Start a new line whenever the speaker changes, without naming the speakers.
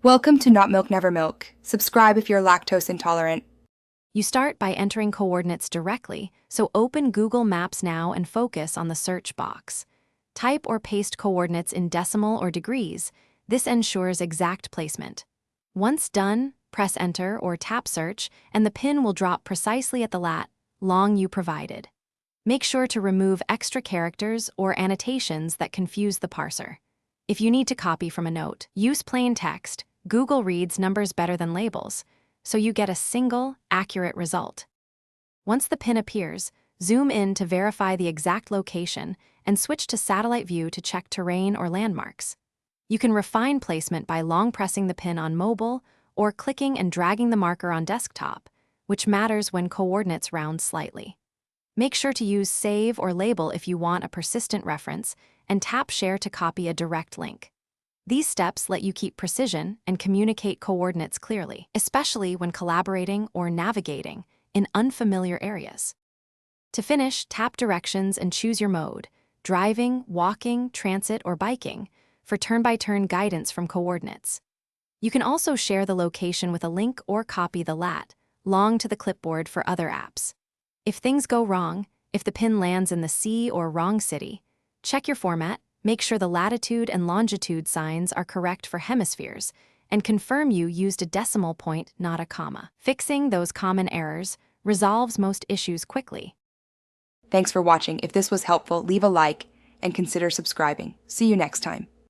Welcome to Not Milk Never Milk. Subscribe if you're lactose intolerant.
You start by entering coordinates directly, so open Google Maps now and focus on the search box. Type or paste coordinates in decimal or degrees. This ensures exact placement. Once done, press Enter or tap Search, and the pin will drop precisely at the lat long you provided. Make sure to remove extra characters or annotations that confuse the parser. If you need to copy from a note, use plain text. Google reads numbers better than labels, so you get a single, accurate result. Once the pin appears, zoom in to verify the exact location and switch to satellite view to check terrain or landmarks. You can refine placement by long pressing the pin on mobile or clicking and dragging the marker on desktop, which matters when coordinates round slightly. Make sure to use Save or Label if you want a persistent reference, and tap Share to copy a direct link. These steps let you keep precision and communicate coordinates clearly, especially when collaborating or navigating in unfamiliar areas. To finish, tap Directions and choose your mode: driving, walking, transit, or biking, for turn-by-turn guidance from coordinates. You can also share the location with a link or copy the lat long to the clipboard for other apps. If things go wrong, if the pin lands in the sea or wrong city, check your format, make sure the latitude and longitude signs are correct for hemispheres, and confirm you used a decimal point, not a comma. Fixing those common errors resolves most issues quickly.
Thanks for watching. If this was helpful, leave a like and consider subscribing. See you next time.